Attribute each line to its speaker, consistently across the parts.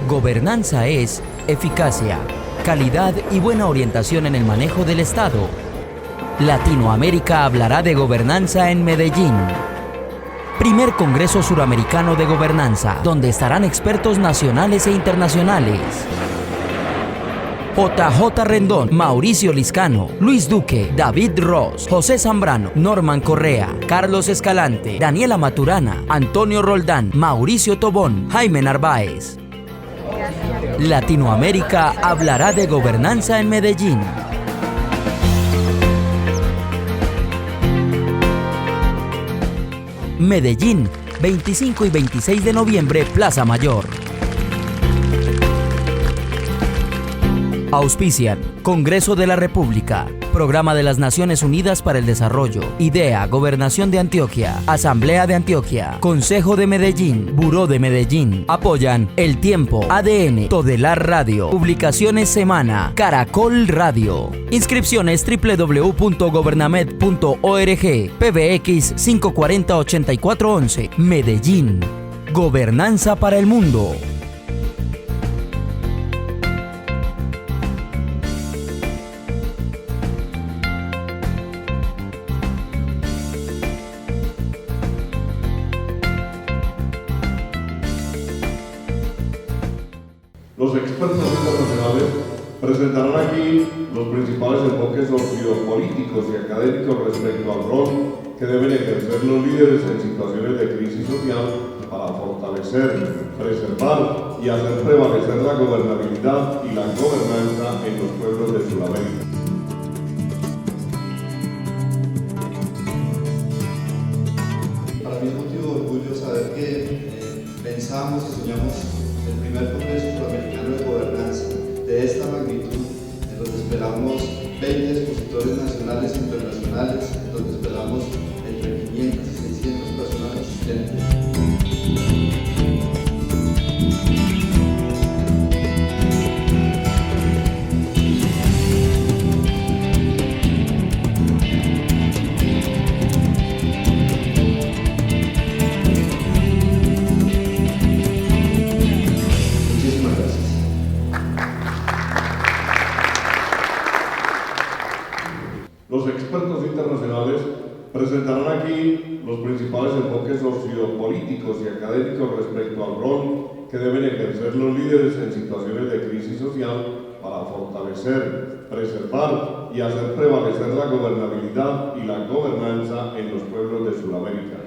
Speaker 1: Gobernanza es eficacia, calidad y buena orientación en el manejo del Estado. Latinoamérica hablará de gobernanza en Medellín. Primer Congreso Suramericano de Gobernanza, donde estarán expertos nacionales e internacionales. JJ Rendón, Mauricio Liscano, Luis Duque, David Ross, José Zambrano, Norman Correa, Carlos Escalante, Daniela Maturana, Antonio Roldán, Mauricio Tobón, Jaime Narváez. Latinoamérica hablará de gobernanza en Medellín. Medellín, 25 y 26 de noviembre, Plaza Mayor. Auspician Congreso de la República, Programa de las Naciones Unidas para el Desarrollo, IDEA, Gobernación de Antioquia, Asamblea de Antioquia, Consejo de Medellín, Buró de Medellín. Apoyan El Tiempo, ADN, Todelar Radio, Publicaciones Semana, Caracol Radio. Inscripciones www.gobernamed.org, PBX 540-8411. Medellín, Gobernanza para el Mundo.
Speaker 2: Los expertos internacionales presentarán aquí los principales enfoques sociopolíticos y académicos respecto al rol que deben ejercer los líderes en situaciones de crisis social para fortalecer, preservar y hacer prevalecer la gobernabilidad y la gobernanza en los pueblos de Sudamérica.
Speaker 3: Para mí es motivo de orgullo saber que pensamos y soñamos el primer Congreso Suramericano de Gobernanza de esta magnitud, en donde esperamos 20 expositores nacionales e internacionales, en donde esperamos entre 500 y 600 personas asistentes.
Speaker 2: Los expertos internacionales presentarán aquí los principales enfoques sociopolíticos y académicos respecto al rol que deben ejercer los líderes en situaciones de crisis social para fortalecer, preservar y hacer prevalecer la gobernabilidad y la gobernanza en los pueblos de Sudamérica.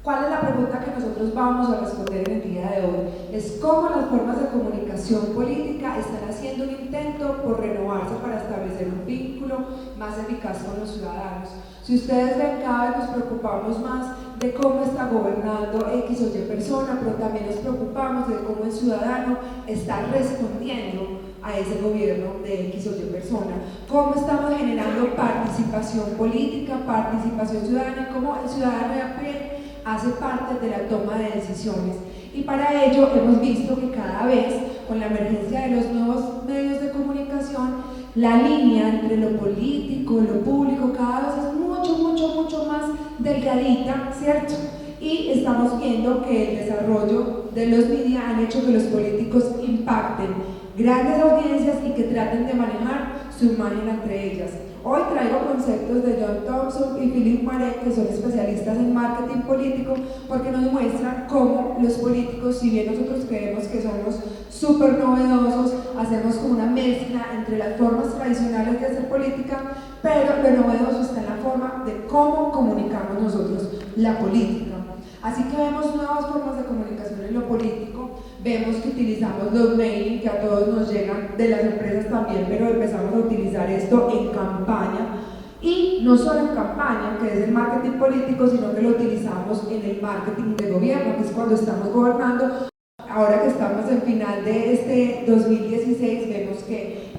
Speaker 4: ¿Cuál es la pregunta que nosotros vamos a responder en el día de hoy? Es cómo las formas de comunicación política están haciendo un intento por renovarse para establecer un vínculo más eficaz con los ciudadanos. Si ustedes ven, cada vez nos preocupamos más de cómo está gobernando X o Y persona, pero también nos preocupamos de cómo el ciudadano está respondiendo a ese gobierno de X o Y persona. Cómo estamos generando participación política, participación ciudadana, cómo el ciudadano de a pie hace parte de la toma de decisiones. Y para ello hemos visto que cada vez, con la emergencia de los nuevos medios de comunicación, la línea entre lo político y lo público cada vez es mucho más delgadita, ¿cierto? Y estamos viendo que el desarrollo de los media han hecho que los políticos impacten grandes audiencias y que traten de manejar su imagen entre ellas. Hoy traigo conceptos de John Thompson y Philip Marek, que son especialistas en marketing político, porque nos muestran cómo los políticos, si bien nosotros creemos que somos súper novedosos, hacemos como una mezcla entre las formas tradicionales de hacer política, pero lo novedoso está en la forma de cómo comunicamos nosotros la política. Así que vemos nuevas formas de comunicación en lo político, vemos que utilizamos los mailing que a todos nos llegan de las empresas también, pero empezamos a utilizar esto en campaña, y no solo en campaña, que es el marketing político, sino que lo utilizamos en el marketing de gobierno, que es cuando estamos gobernando. Ahora que estamos en final de este 2016, vemos que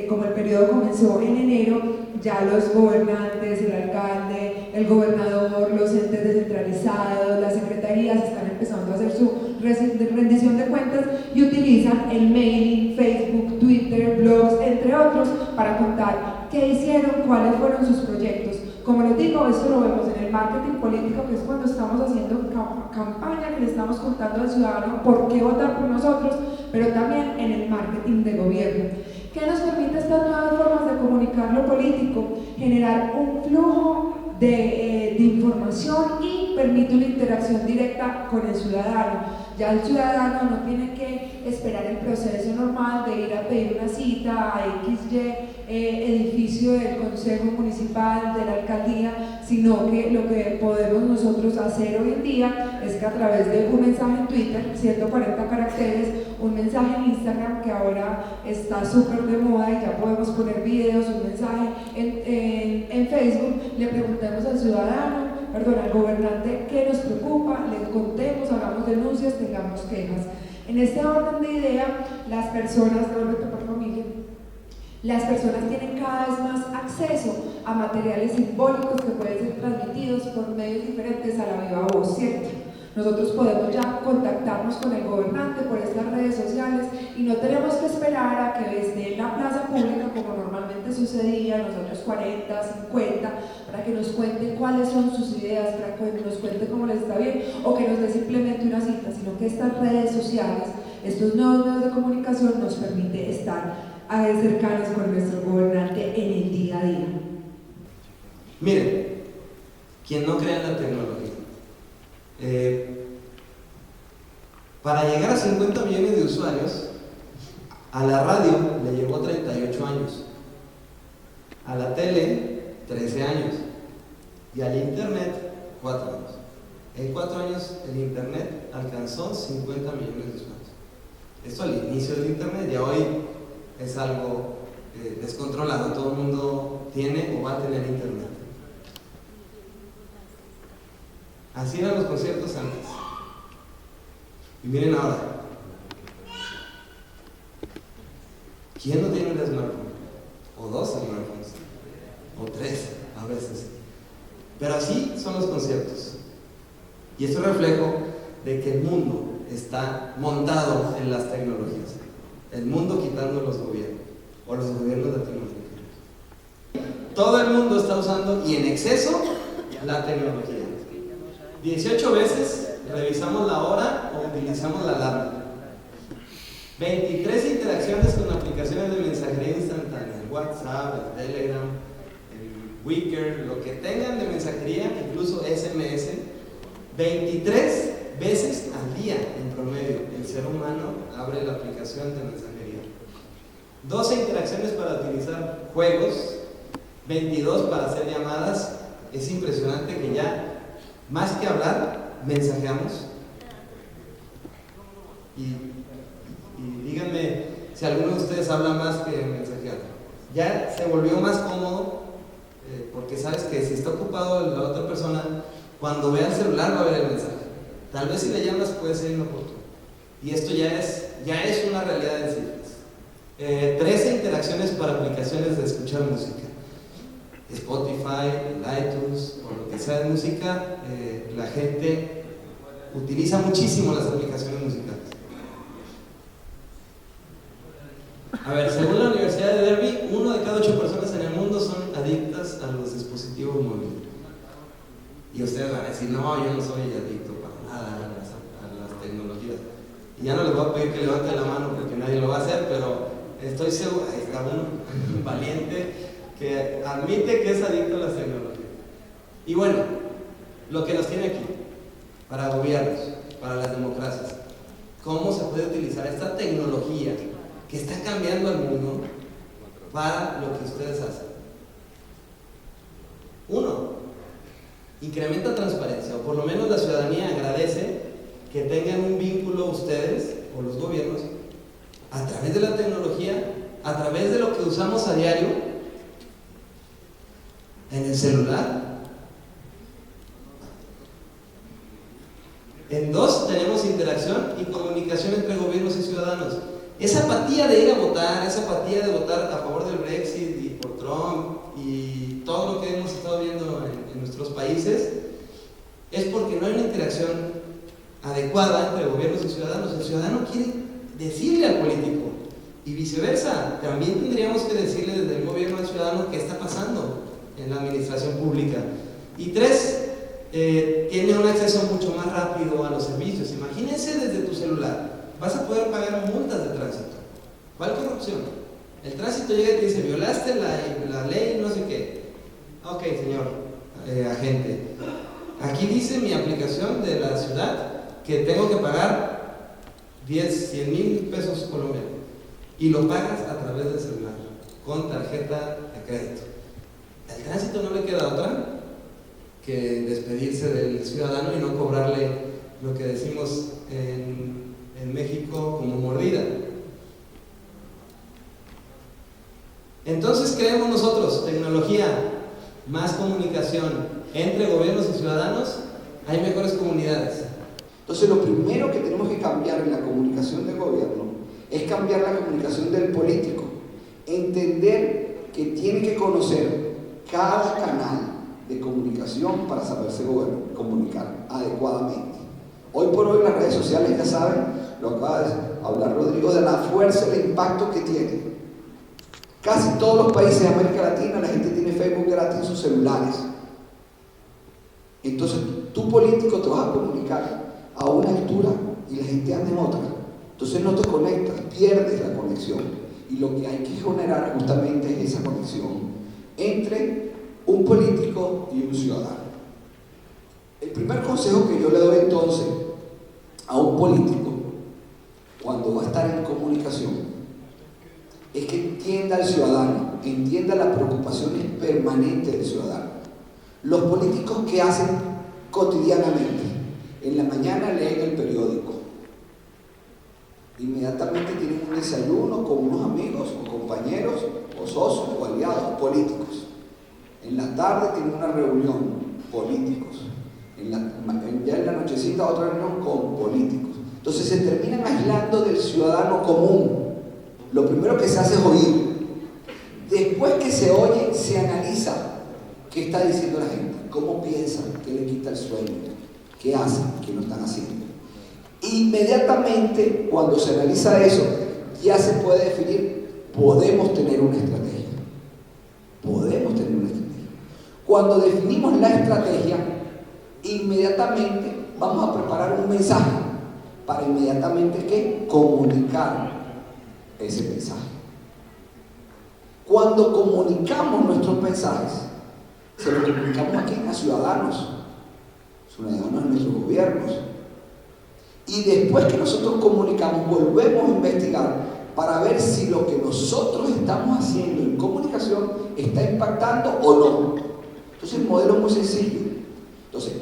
Speaker 4: como el periodo comenzó en enero, ya los gobernantes, el alcalde, el gobernador, los entes descentralizados, las secretarías están empezando a hacer su rendición de cuentas y utilizan el mailing, Facebook, Twitter, blogs, entre otros, para contar qué hicieron, cuáles fueron sus proyectos. Como les digo, esto lo vemos en el marketing político, que es cuando estamos haciendo campaña, que le estamos contando al ciudadano por qué votar por nosotros, pero también en el marketing de gobierno. ¿Qué nos permite estas nuevas formas de comunicar lo político? Generar un flujo de información y permite una interacción directa con el ciudadano. Ya el ciudadano no tiene que esperar el proceso normal de ir a pedir una cita a XY edificio del Consejo Municipal, de la Alcaldía, sino que lo que podemos nosotros hacer hoy en día es que a través de un mensaje en Twitter, 140 caracteres, un mensaje en Instagram que ahora está súper de moda y ya podemos poner videos, un mensaje en Facebook, le preguntemos al ciudadano, al gobernante qué nos preocupa, le contemos, hagamos denuncias, tengamos quejas. En este orden de idea, las personas, las personas tienen cada vez más acceso a materiales simbólicos que pueden ser transmitidos por medios diferentes a la viva voz, ¿cierto? Nosotros podemos ya contactarnos con el gobernante por estas redes sociales y no tenemos que esperar a que esté en la plaza pública como normalmente sucedía, nosotros 40, 50, para que nos cuente cuáles son sus ideas, para que nos cuente cómo les está bien o que nos dé simplemente una cita, sino que estas redes sociales, estos nuevos medios de comunicación nos permite estar cercanos con nuestro gobernante en el día a día.
Speaker 5: Miren, quien no cree en la tecnología, para llegar a 50 millones de usuarios, a la radio le llevó 38 años, a la tele 13 años y al internet 4 años. En 4 años el internet alcanzó 50 millones de usuarios. Esto al inicio del internet, ya hoy es algo descontrolado, todo el mundo tiene o va a tener internet. Así eran los conciertos antes. Y miren ahora, ¿quién no tiene un smartphone? O 2 smartphones, o 3 a veces. Pero así son los conciertos. Y esto es reflejo de que el mundo está montado en las tecnologías. El mundo quitando los gobiernos, o los gobiernos latinoamericanos. Todo el mundo está usando, y en exceso, la tecnología. 18 veces revisamos la hora o utilizamos la alarma. 23 interacciones con aplicaciones de mensajería instantánea, el WhatsApp, el Telegram, el Wicker, lo que tengan de mensajería, incluso SMS. 23 veces al día en promedio el ser humano abre la aplicación de mensajería. 12 interacciones para utilizar juegos, 22 para hacer llamadas. Es impresionante que ya más que hablar, mensajeamos. Y díganme si alguno de ustedes habla más que mensajear. Ya se volvió más cómodo porque sabes que si está ocupado la otra persona, cuando vea el celular va a ver el mensaje. Tal vez si le llamas puede ser inoportuno. Y esto ya es una realidad en cifras. 13 interacciones para aplicaciones de escuchar música. Spotify, iTunes, o lo que sea de música, la gente utiliza muchísimo las aplicaciones musicales. A ver, según la Universidad de Derby, 1 de cada 8 personas en el mundo son adictas a los dispositivos móviles. Y ustedes van a decir, no, yo no soy adicto para nada a las tecnologías. Y ya no les voy a pedir que levanten la mano porque nadie lo va a hacer, pero estoy seguro, ahí está un valiente que admite que es adicto a las tecnologías. Y bueno, lo que nos tiene aquí, para gobiernos, para las democracias, cómo se puede utilizar esta tecnología que está cambiando al mundo para lo que ustedes hacen. 1, incrementa transparencia, o por lo menos la ciudadanía agradece que tengan un vínculo ustedes o los gobiernos a través de la tecnología, a través de lo que usamos a diario en el celular. En 2, tenemos interacción y comunicación entre gobiernos y ciudadanos. Esa apatía de ir a votar, esa apatía de votar a favor del Brexit y por Trump y todo lo que hemos estado viendo en nuestros países, es porque no hay una interacción adecuada entre gobiernos y ciudadanos. El ciudadano quiere decirle al político Y viceversa, también tendríamos que decirle desde el gobierno al ciudadano qué está pasando en la administración pública. Y 3, tiene un acceso mucho más rápido a los servicios. Imagínense desde tu celular, vas a poder pagar multas de tránsito. ¿Cuál corrupción? El tránsito llega y te dice, violaste la ley, no sé qué. Ok, señor agente, aquí dice mi aplicación de la ciudad que tengo que pagar 100 mil pesos colombianos. Y lo pagas a través del celular, con tarjeta de crédito. Al tránsito no le queda otra que despedirse del ciudadano y no cobrarle lo que decimos en México como mordida. Entonces creemos nosotros, tecnología, más comunicación entre gobiernos y ciudadanos, hay mejores comunidades.
Speaker 6: Entonces lo primero que tenemos que cambiar en la comunicación del gobierno es cambiar la comunicación del político, entender que tiene que conocer cada canal de comunicación para saberse comunicar adecuadamente. Hoy por hoy las redes sociales, ya saben, lo acaba de hablar Rodrigo, de la fuerza y el impacto que tiene. Casi todos los países de América Latina la gente tiene Facebook gratis en sus celulares. Entonces tú político te vas a comunicar a una altura y la gente anda en otra. Entonces no te conectas, pierdes la conexión. Y lo que hay que generar justamente es esa conexión entre un político y un ciudadano. El primer consejo que yo le doy entonces a un político cuando va a estar en comunicación es que entienda al ciudadano, que entienda las preocupaciones permanentes del ciudadano. Los políticos que hacen cotidianamente, en la mañana leen el periódico, inmediatamente tienen un desayuno con unos amigos o compañeros o socios o aliados políticos. En la tarde tienen una reunión, políticos. Ya en la nochecita otra reunión con políticos. Entonces se terminan aislando del ciudadano común. Lo primero que se hace es oír. Después que se oye, se analiza qué está diciendo la gente, cómo piensa, qué le quita el sueño, qué hacen, qué no están haciendo. Inmediatamente, cuando se analiza eso, ya se puede definir, podemos tener una estrategia. Podemos tener una estrategia. Cuando definimos la estrategia, inmediatamente vamos a preparar un mensaje para inmediatamente ¿qué? Comunicar ese mensaje. Cuando comunicamos nuestros mensajes, se los comunicamos aquí a ciudadanos de nuestros gobiernos. Y después que nosotros comunicamos, volvemos a investigar para ver si lo que nosotros estamos haciendo en comunicación está impactando o no. Entonces el modelo es muy sencillo. Entonces,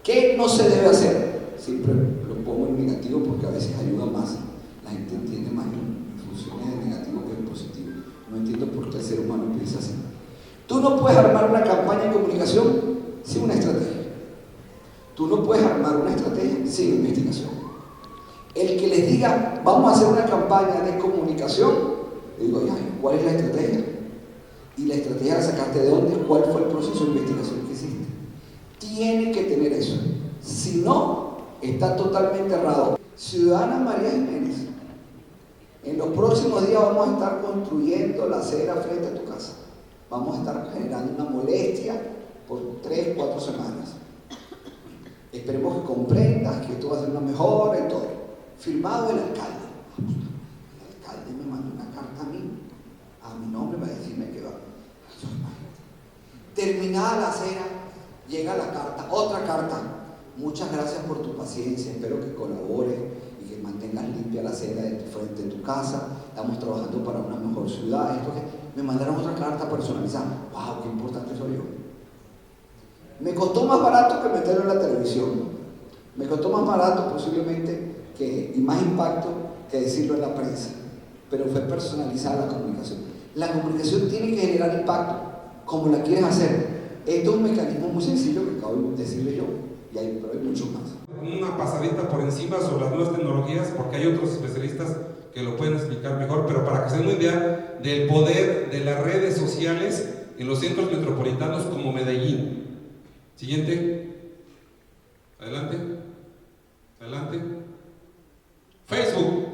Speaker 6: ¿qué no se debe hacer? Siempre lo pongo en negativo porque a veces ayuda más. La gente entiende más en funciones de negativo que en positivo. No entiendo por qué el ser humano piensa así. Tú no puedes armar una campaña de comunicación sin una estrategia. Tú no puedes armar una estrategia sin investigación. El que les diga, vamos a hacer una campaña de comunicación, le digo, ¿cuál es la estrategia? Y la estrategia la sacaste de dónde, ¿cuál fue el proceso de investigación que hiciste? Tiene que tener eso. Si no, está totalmente errado. Ciudadana María Jiménez, en los próximos días vamos a estar construyendo la acera frente a tu casa. Vamos a estar generando una molestia por 3-4 semanas. Esperemos que comprendas que esto va a ser una mejora y todo. Firmado el alcalde. El alcalde me mandó una carta a mi nombre, para decirme que va. Terminada la acera, llega la carta, otra carta. Muchas gracias por tu paciencia, espero que colabores y que mantengas limpia la acera de tu frente de tu casa. Estamos trabajando para una mejor ciudad. Me mandaron otra carta personalizada. ¡Wow! ¡Qué importante soy yo! Me costó más barato que meterlo en la televisión. Me costó más barato posiblemente y más impacto que decirlo en la prensa. Pero fue personalizada la comunicación. La comunicación tiene que generar impacto, como la quieres hacer. Esto es un mecanismo muy sencillo que acabo de decirle yo, pero hay mucho más.
Speaker 7: Una pasadita por encima sobre las nuevas tecnologías, porque hay otros especialistas que lo pueden explicar mejor, pero para que se den una idea del poder de las redes sociales en los centros metropolitanos como Medellín. Siguiente. Adelante. Facebook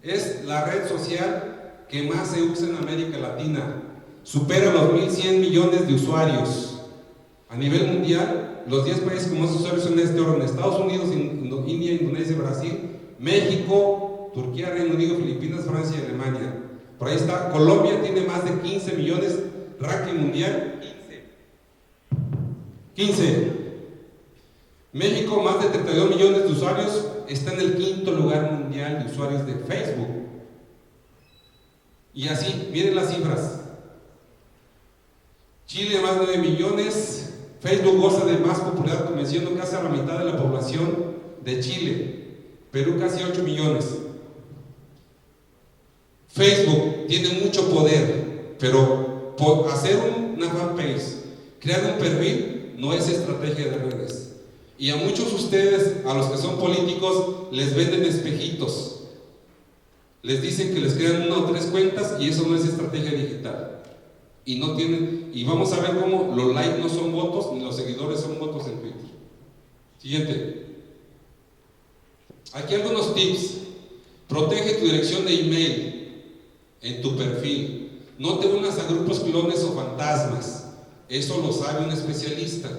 Speaker 7: es social que más se usa en América Latina. Supera los 1.100 millones de usuarios. A nivel mundial, los 10 países con más usuarios son de este orden: Estados Unidos, India, Indonesia, Brasil, México, Turquía, Reino Unido, Filipinas, Francia y Alemania. Por ahí está, Colombia tiene más de 15 millones, ranking mundial, 15. México, más de 32 millones de usuarios, está en el 5º lugar mundial de usuarios de Facebook. Y así, miren las cifras. Chile, más de 9 millones. Facebook goza de más popularidad, convenciendo casi a la mitad de la población de Chile. Perú, casi 8 millones. Facebook tiene mucho poder, pero por hacer una fanpage, crear un perfil, no es estrategia de redes. Y a muchos de ustedes, a los que son políticos, les venden espejitos. Les dicen que les crean 1 o 3 cuentas y eso no es estrategia digital. Y no tienen, y vamos a ver cómo los likes no son votos, ni los seguidores son votos en Twitter. Siguiente. Aquí algunos tips. Protege tu dirección de email en tu perfil. No te unas a grupos clones o fantasmas. Eso lo sabe un especialista.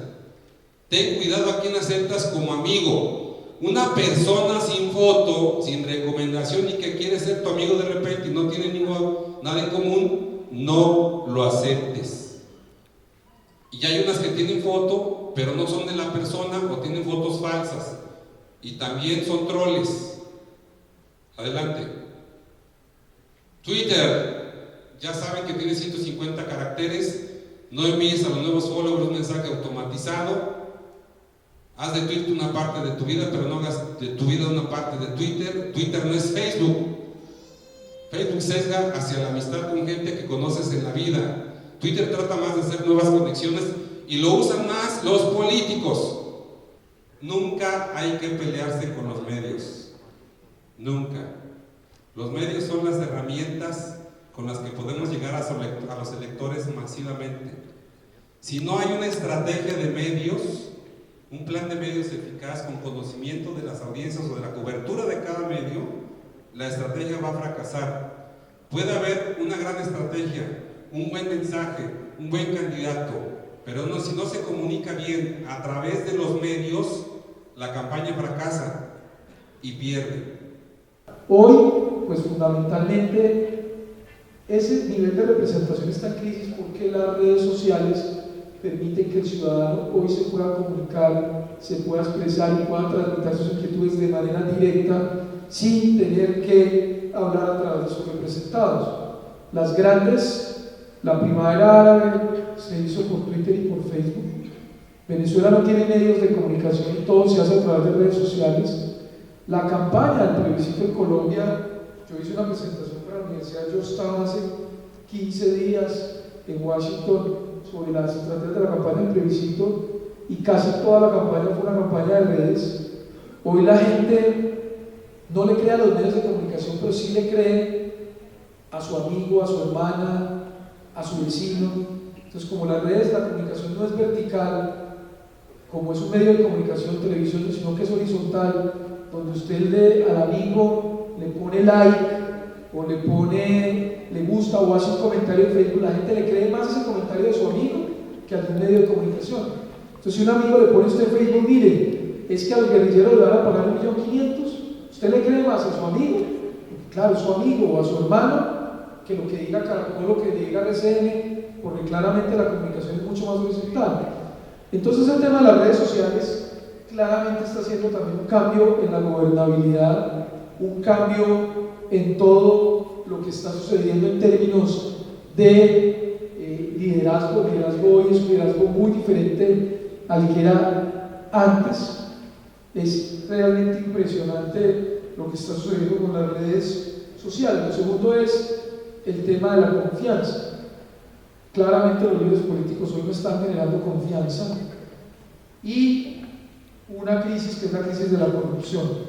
Speaker 7: Ten cuidado a quién aceptas como amigo. Una persona sin foto, sin recomendación y que quiere ser tu amigo de repente y no tiene nada en común, no lo aceptes. Y hay unas que tienen foto, pero no son de la persona o tienen fotos falsas. Y también son troles. Adelante. Twitter, ya saben que tiene 150 caracteres. No envíes a los nuevos followers un mensaje automatizado. Haz de Twitter una parte de tu vida, pero no hagas de tu vida una parte de Twitter. Twitter no es Facebook. Facebook sesga hacia la amistad con gente que conoces en la vida. Twitter trata más de hacer nuevas conexiones y lo usan más los políticos. Nunca hay que pelearse con los medios. Nunca. Los medios son las herramientas con las que podemos llegar a los electores masivamente. Si no hay una estrategia de medios, un plan de medios eficaz con conocimiento de las audiencias o de la cobertura de cada medio, la estrategia va a fracasar. Puede haber una gran estrategia, un buen mensaje, un buen candidato, pero si no se comunica bien a través de los medios, la campaña fracasa y pierde.
Speaker 8: Hoy, pues fundamentalmente, ese nivel de representación está en crisis porque las redes sociales permiten que el ciudadano hoy se pueda comunicar, se pueda expresar y pueda transmitir sus inquietudes de manera directa sin tener que hablar a través de sus representados. Las grandes, la primavera árabe se hizo por Twitter y por Facebook. Venezuela no tiene medios de comunicación y todo se hace a través de redes sociales. La campaña del plebiscito en Colombia, yo hice una presentación para la Universidad Georgetown hace 15 días en Washington sobre las estrategias de la campaña del plebiscito y casi toda la campaña fue una campaña de redes. Hoy la gente no le cree a los medios de comunicación, pero sí le cree a su amigo, a su hermana, a su vecino. Entonces, como las redes, la comunicación no es vertical, como es un medio de comunicación, televisión, sino que es horizontal, donde usted al amigo le pone like o le pone le gusta o hace un comentario en Facebook, la gente le cree más ese comentario de su amigo que al de un medio de comunicación. Entonces, si un amigo le pone a usted en Facebook, mire, es que a los guerrilleros le van a pagar 1.500.000, ¿usted le cree más a su amigo? Claro, a su amigo o a su hermano que lo que diga Caracol o que diga RCN, porque claramente la comunicación es mucho más horizontal. Entonces, el tema de las redes sociales claramente está haciendo también un cambio en la gobernabilidad, un cambio en todo lo que está sucediendo en términos de liderazgo. El liderazgo hoy es un liderazgo muy diferente al que era antes. Es realmente impresionante lo que está sucediendo con las redes sociales. Lo segundo es el tema de la confianza. Claramente los líderes políticos hoy no están generando confianza y una crisis que es la crisis de la corrupción.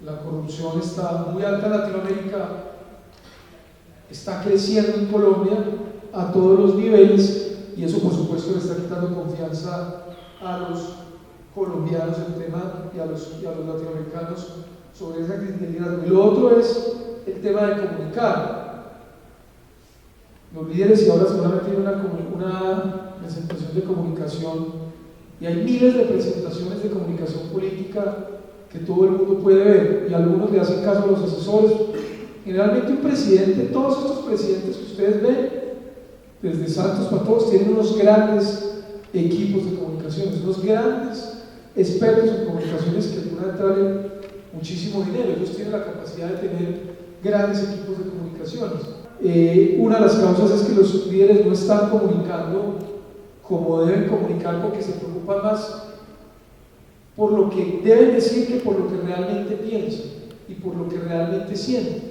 Speaker 8: La corrupción está muy alta en Latinoamérica, está creciendo en Colombia a todos los niveles y eso por supuesto le está quitando confianza a los colombianos el tema y a los latinoamericanos sobre esa crisis del liderazgo. Y lo otro es el tema de comunicar. los líderes, y ahora seguramente hay una presentación de comunicación, y hay miles de presentaciones de comunicación política que todo el mundo puede ver, y algunos le hacen caso a los asesores. Generalmente un presidente, todos estos presidentes que ustedes ven, desde Santos para todos, tienen unos grandes equipos de comunicaciones, unos grandes expertos en comunicaciones que pueden traer muchísimo dinero. Ellos tienen la capacidad de tener grandes equipos de comunicaciones. Una de las causas es que los líderes no están comunicando como deben comunicar, porque se preocupan más por lo que deben decir que por lo que realmente piensan y por lo que realmente sienten.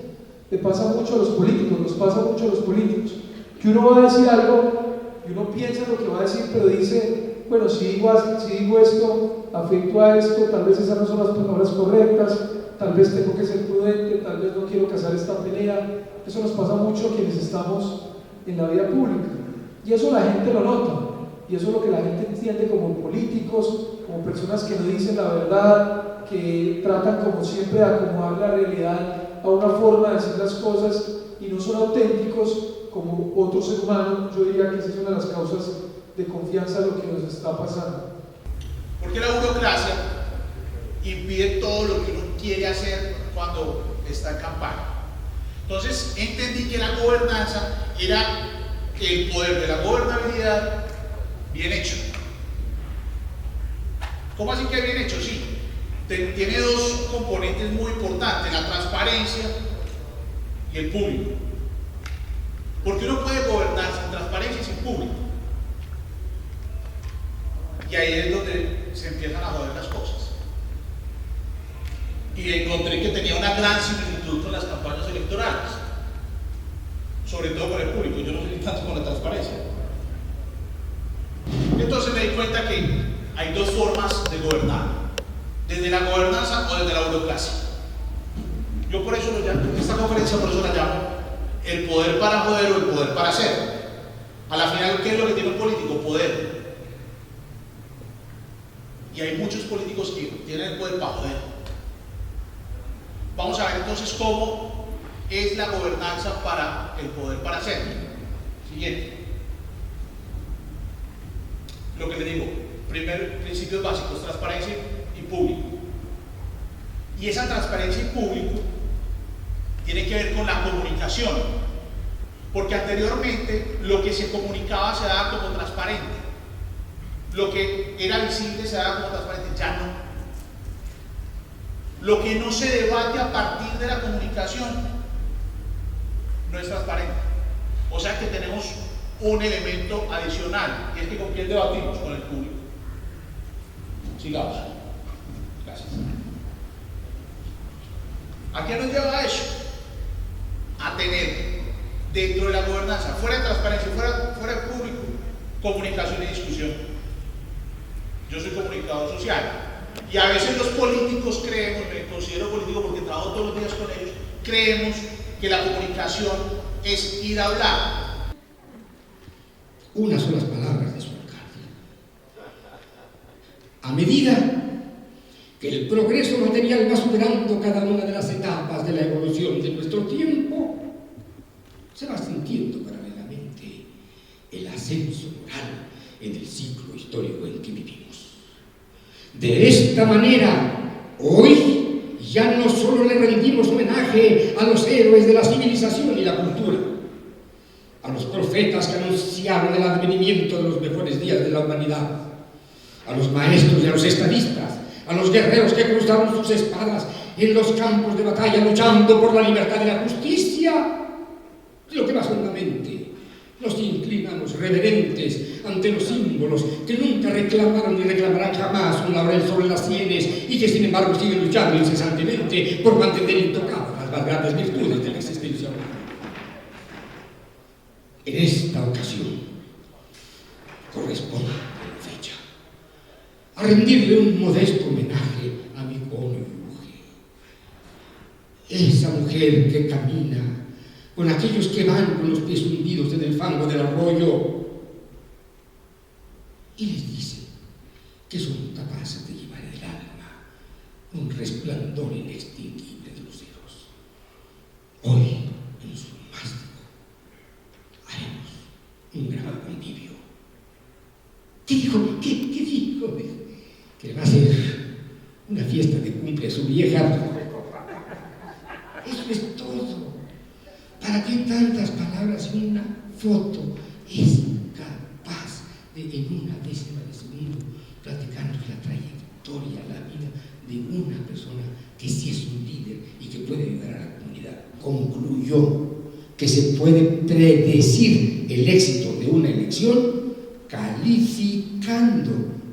Speaker 8: Le pasa mucho a los políticos, nos pasa mucho a los políticos, que uno va a decir algo y uno piensa lo que va a decir, pero dice, bueno, si digo esto, afecto a esto, tal vez esas no son las palabras correctas, tal vez tengo que ser prudente, tal vez no quiero casar esta pelea. Eso nos pasa mucho a quienes estamos en la vida pública, y eso la gente lo nota, y eso es lo que la gente entiende como políticos, como personas que no dicen la verdad, que tratan como siempre de acomodar la realidad a una forma de decir las cosas y no son auténticos como otro ser humano. Yo diría que esa es una de las causas de confianza de lo que nos está pasando.
Speaker 9: Porque la burocracia impide todo lo que uno quiere hacer cuando está en campaña. Entonces entendí que la gobernanza era el poder de la gobernabilidad bien hecho. ¿Cómo así que bien hecho? Sí, tiene dos componentes muy importantes: la transparencia y el público. Porque uno puede gobernar sin transparencia y sin público, y ahí es donde se empiezan a joder las cosas. Y encontré que tenía una gran similitud con las campañas electorales, sobre todo con el público. Yo no sé ni tanto con la transparencia. Entonces me di cuenta que hay dos formas de gobernar: desde la gobernanza o desde la burocracia. Yo por eso esta conferencia por eso la llamo el poder para joder o el poder para hacer. A la final, ¿qué es lo que tiene un político? Poder. Y hay muchos políticos que tienen el poder para joder. Vamos a ver entonces cómo es la gobernanza para el poder para hacer. Siguiente. Lo que le digo, principios básicos: transparencia y público. Y esa transparencia y público tiene que ver con la comunicación, porque anteriormente lo que se comunicaba se daba como transparente, lo que era visible se daba como transparente, ya no. Lo que no se debate a partir de la comunicación no es transparente. O sea que tenemos un elemento adicional, y es que ¿con quién debatimos? Con el público. Sigamos. Gracias. ¿A qué nos lleva eso? A tener dentro de la gobernanza, fuera de transparencia, fuera de público, comunicación y discusión. Yo soy comunicador social, y a veces los políticos creemos, me considero político porque trabajo todos los días con ellos, creemos que la comunicación es ir a hablar.
Speaker 10: Unas son las palabras de su alcalde. A medida que el progreso material va superando cada una de las etapas de la evolución de nuestro tiempo, se va sintiendo paralelamente el ascenso moral en el ciclo histórico en que vivimos. De esta manera, hoy ya no solo le rendimos homenaje a los héroes de la civilización y la cultura, a los profetas que anunciaron el advenimiento de los mejores días de la humanidad, a los maestros y a los estadistas, a los guerreros que cruzaron sus espadas en los campos de batalla luchando por la libertad y la justicia, sino que más hondamente nos inclinamos reverentes ante los símbolos que nunca reclamaron ni reclamarán jamás un laurel sobre las sienes y que sin embargo siguen luchando incesantemente por mantener intocadas las más grandes virtudes de la existencia humana. En esta ocasión corresponde la fecha a rendirle un modesto homenaje a mi cónyuge, esa mujer que camina con aquellos que van con los pies hundidos en el fango del arroyo y les dice que son capaces de llevar en el alma un resplandor inextinguible de luceros. Hoy, en su mástico, haremos un gran convivio. ¿Qué dijo? ¿Qué dijo? Que le va a hacer una fiesta de cumple a su vieja. Eso es todo. ¿Para qué tantas palabras y una foto? Es capaz de, en una décima de segundo, platicarnos la trayectoria, la vida de una persona que sí es un líder y que puede ayudar a la comunidad. Concluyó que se puede predecir el éxito de una elección calificando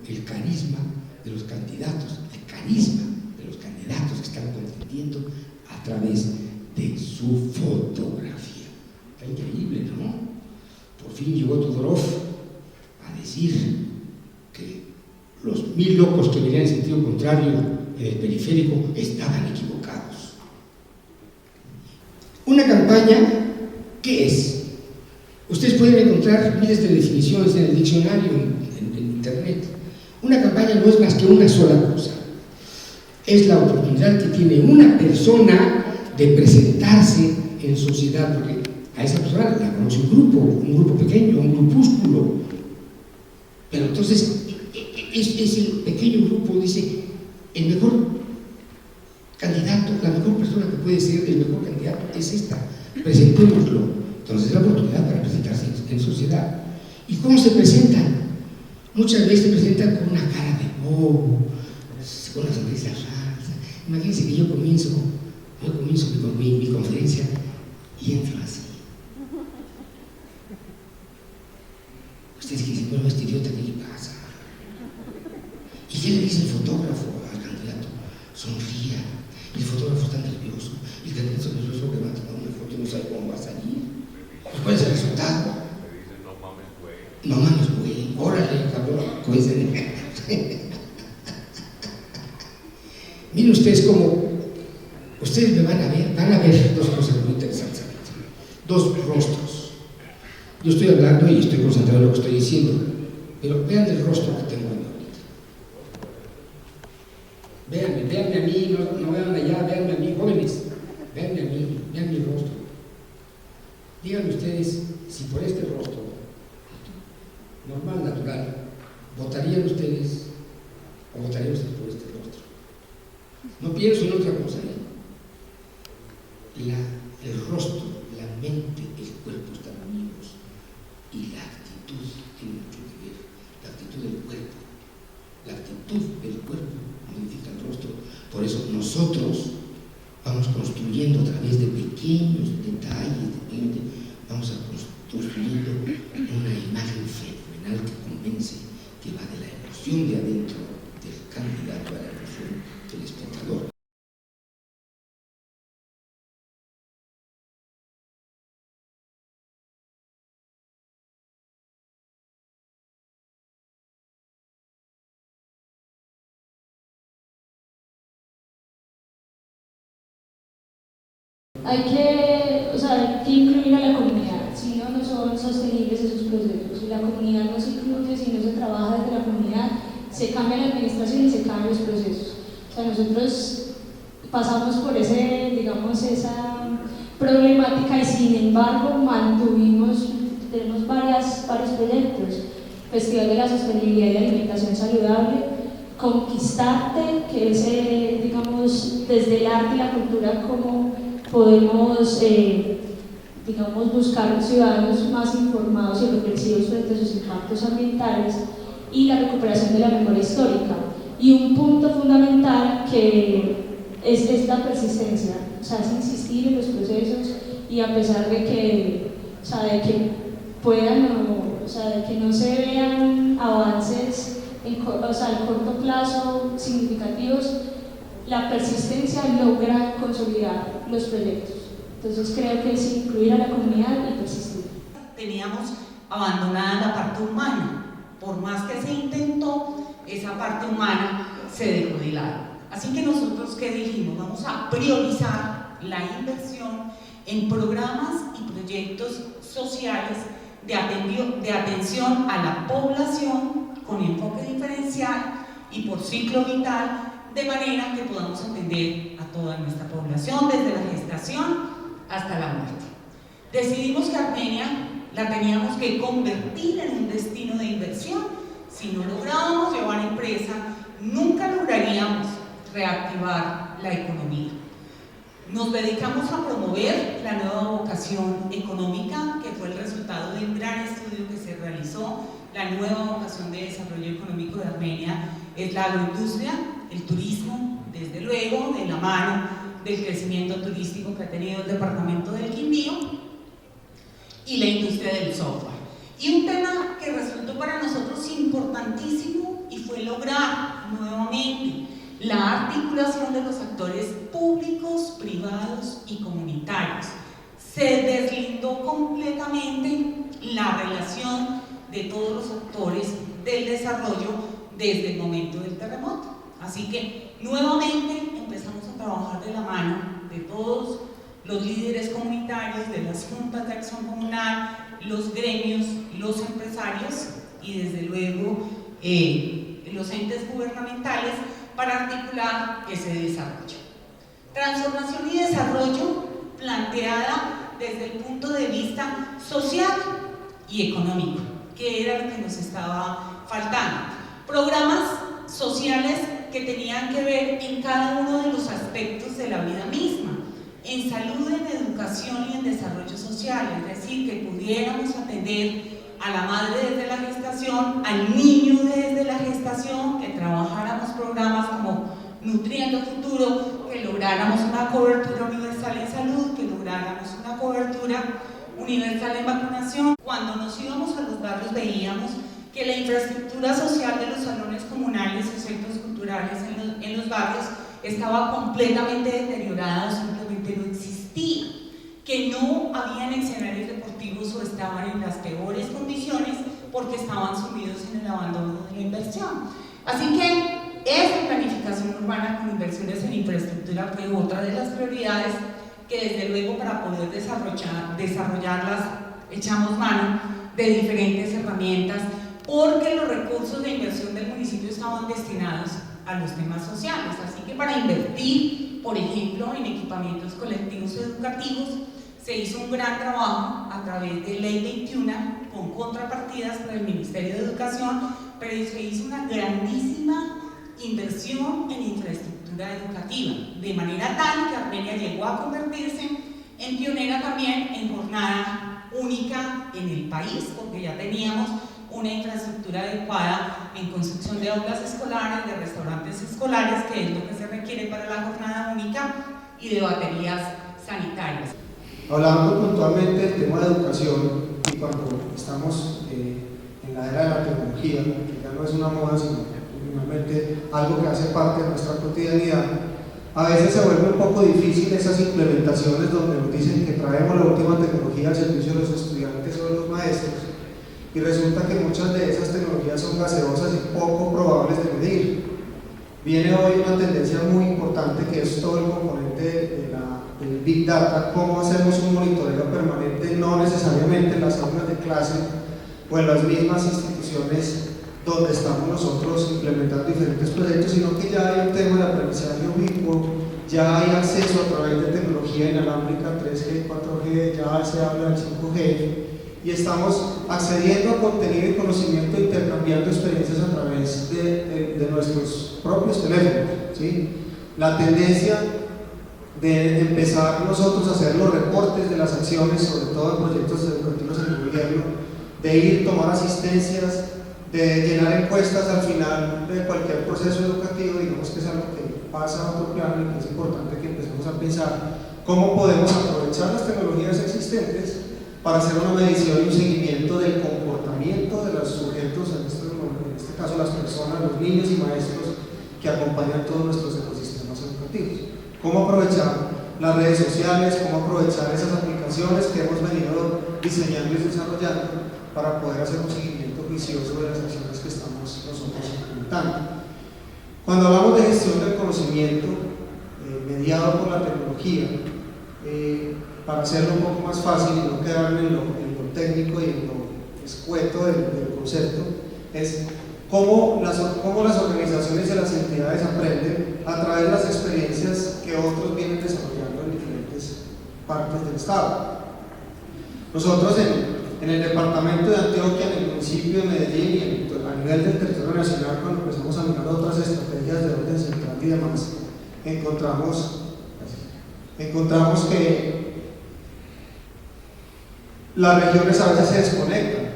Speaker 10: el carisma de los candidatos, el carisma de los candidatos que están contendiendo a través de su fotografía. Está increíble, ¿no? Por fin llegó Todorov a decir que los 1000 locos que venían en sentido contrario en el periférico estaban equivocados. Una campaña, ¿qué es? Ustedes pueden encontrar miles de definiciones en el diccionario, en internet. Una campaña no es más que una sola cosa. Es la oportunidad que tiene una persona de presentarse en sociedad, porque a esa persona la conoce un grupo pequeño, un grupúsculo. Pero entonces, ese pequeño grupo dice, el mejor candidato, la mejor persona que puede ser el mejor candidato es esta, presentémoslo. Entonces es la oportunidad para presentarse en sociedad. ¿Y cómo se presentan? Muchas veces se presentan con una cara de bobo, con una sonrisa falsa. Imagínense que yo comienzo mi conferencia y entro así. Ustedes que dicen, bueno, este idiota, ¿qué le pasa? ¿Y qué le dice el fotógrafo al candidato? Sonría. Y el fotógrafo está nervioso. Y el candidato está nervioso que va a tomar una foto y no sabe cómo va a salir. ¿Cuál es el resultado? No mames, güey. Órale, cabrón. Miren ustedes cómo. Ustedes me van a ver dos cosas muy interesantes. Dos rostros. Yo estoy hablando y estoy concentrado en lo que estoy diciendo. Pero vean el rostro que tengo ahorita. Véanme a mí, no vean allá, véanme a mí, jóvenes. Véanme a mí, vean mi rostro. Díganme ustedes si por este rostro, normal, natural, ¿votarían ustedes o votarían ustedes por este rostro? No pienso en otra cosa, ¿eh? El rostro, la mente, el cuerpo están unidos y la actitud tiene mucho que ver. La actitud del cuerpo. La actitud del cuerpo modifica el rostro. Por eso nosotros vamos construyendo a través de pequeños detalles, vamos construyendo una imagen fenomenal que convence, que va de la emoción de adentro del candidato a la emoción del espectador.
Speaker 11: Hay que incluir a la comunidad, si no, no son sostenibles esos procesos. Si la comunidad no se incluye, si no se trabaja desde la comunidad, se cambia la administración y se cambian los procesos. O sea, nosotros pasamos por esa problemática y sin embargo tenemos varios proyectos. Festival de la Sostenibilidad y Alimentación Saludable, Conquistarte, que es, desde el arte y la cultura, cómo podemos, buscar ciudadanos más informados y reflexivos frente a sus impactos ambientales, y la recuperación de la memoria histórica. Y un punto fundamental que es la persistencia, es insistir en los procesos y a pesar de que no se vean avances a corto plazo significativos, la persistencia logra consolidar los proyectos. Entonces creo que es incluir a la comunidad y persistir.
Speaker 12: Teníamos abandonada la parte humana. Por más que se intentó, esa parte humana se dejó de lado. Así que nosotros, ¿qué dijimos? Vamos a priorizar la inversión en programas y proyectos sociales de atención a la población con enfoque diferencial y por ciclo vital, de manera que podamos atender a toda nuestra población desde la gestación hasta la muerte. Decidimos que Armenia la teníamos que convertir en un destino de inversión. Si no lográbamos llevar empresa, nunca lograríamos reactivar la economía. Nos dedicamos a promover la nueva vocación económica, que fue el resultado de un gran estudio que se realizó. La nueva vocación de desarrollo económico de Armenia es la agroindustria, el turismo, desde luego, de la mano del crecimiento turístico que ha tenido el departamento del Quindío, y la industria del software. Y un tema que resultó para nosotros importantísimo y fue lograr nuevamente la articulación de los actores públicos, privados y comunitarios. Se deslindó completamente la relación de todos los actores del desarrollo desde el momento del terremoto. Así que nuevamente empezamos a trabajar de la mano de todos los líderes comunitarios, de las juntas de acción comunal, los gremios, los empresarios y desde luego los entes gubernamentales para articular ese desarrollo. Transformación y desarrollo planteada desde el punto de vista social y económico, que era lo que nos estaba faltando. Programas sociales que tenían que ver en cada uno de los aspectos de la vida misma, en salud, en educación y en desarrollo social, es decir, que pudiéramos atender a la madre desde la gestación, al niño desde la gestación, que trabajáramos programas como Nutriendo Futuro, que lográramos una cobertura universal en salud, que lográramos una cobertura universal en vacunación. Cuando nos íbamos a los barrios veíamos que la infraestructura social de los salones comunales y centros culturales en los barrios estaba completamente deteriorada o simplemente no existía, que no habían escenarios deportivos o estaban en las peores condiciones porque estaban sumidos en el abandono de la inversión. Así que esa planificación urbana con inversiones en infraestructura fue otra de las prioridades que desde luego para poder desarrollarlas echamos mano de diferentes herramientas, porque los recursos de inversión del municipio estaban destinados a los temas sociales. Así que para invertir, por ejemplo, en equipamientos colectivos educativos, se hizo un gran trabajo a través de Ley 21 con contrapartidas por el Ministerio de Educación, pero se hizo una grandísima inversión en infraestructura educativa, de manera tal que Armenia llegó a convertirse en pionera también en jornada única en el país, porque ya teníamos una infraestructura adecuada en construcción de aulas escolares, de restaurantes escolares, que es lo que se requiere para la jornada única, y de baterías sanitarias.
Speaker 13: Hablando puntualmente del tema de educación, y cuando estamos en la era de la tecnología, que ya no es una moda, sino finalmente algo que hace parte de nuestra cotidianidad, a veces se vuelve un poco difícil esas implementaciones donde nos dicen que traemos la última tecnología al servicio de los estudiantes o de los maestros, y resulta que muchas de esas tecnologías son gaseosas y poco probables de medir. Viene hoy una tendencia muy importante que es todo el componente del Big Data, cómo hacemos un monitoreo permanente, no necesariamente en las aulas de clase o en las mismas instituciones donde estamos nosotros implementando diferentes proyectos, sino que ya hay un tema de aprendizaje ubicuo, ya hay acceso a través de tecnología inalámbrica 3G, 4G, ya se habla del 5G, y estamos accediendo a contenido y conocimiento e intercambiando experiencias a través de nuestros propios teléfonos, ¿sí? La tendencia de empezar nosotros a hacer los reportes de las acciones, sobre todo en proyectos educativos en el gobierno, de ir, tomar asistencias, de llenar encuestas al final de cualquier proceso educativo, digamos que es algo que pasa a otro plano y que es importante que empecemos a pensar cómo podemos aprovechar las tecnologías existentes para hacer una medición y un seguimiento del comportamiento de los sujetos, en este caso las personas, los niños y maestros que acompañan todos nuestros ecosistemas educativos. Cómo aprovechar las redes sociales, cómo aprovechar esas aplicaciones que hemos venido diseñando y desarrollando para poder hacer un seguimiento juicioso de las acciones que estamos nosotros implementando. Cuando hablamos de gestión del conocimiento mediado por la tecnología, para hacerlo un poco más fácil y no quedarme en lo técnico y en lo escueto del concepto, es cómo las organizaciones y las entidades aprenden a través de las experiencias que otros vienen desarrollando en diferentes partes del Estado. Nosotros en el departamento de Antioquia, en el municipio de Medellín y a nivel del territorio nacional, cuando empezamos a mirar otras estrategias de orden central y demás, encontramos que las regiones a veces se desconectan.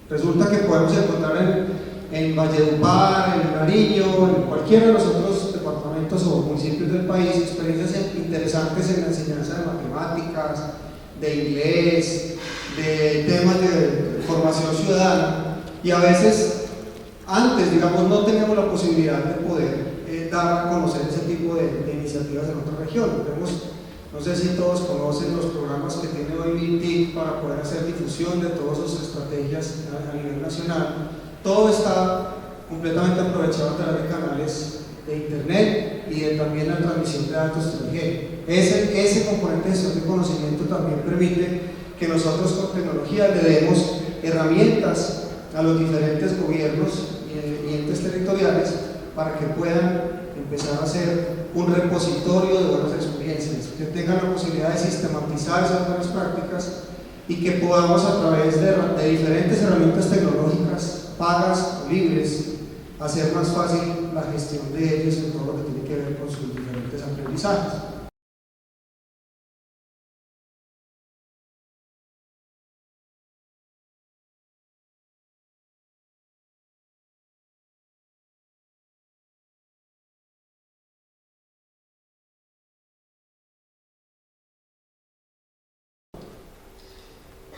Speaker 13: Resulta que podemos encontrar en Valledupar, en Nariño, en cualquiera de los otros departamentos o municipios del país experiencias interesantes en la enseñanza de matemáticas, de inglés, de temas de formación ciudadana, y a veces antes, digamos, no teníamos la posibilidad de poder dar a conocer ese tipo de iniciativas en otra región. No sé si todos conocen los programas que tiene hoy MINTIC para poder hacer difusión de todas sus estrategias a nivel nacional. Todo está completamente aprovechado a través de canales de internet y también la transmisión de datos 3G. Ese componente de gestión de conocimiento también permite que nosotros con tecnología le demos herramientas a los diferentes gobiernos y entes territoriales para que puedan empezar a hacer un repositorio de buenas experiencias, que tengan la posibilidad de sistematizar esas buenas prácticas y que podamos a través de diferentes herramientas tecnológicas pagas o libres hacer más fácil la gestión de ellos en todo lo que tiene que ver con sus diferentes aprendizajes.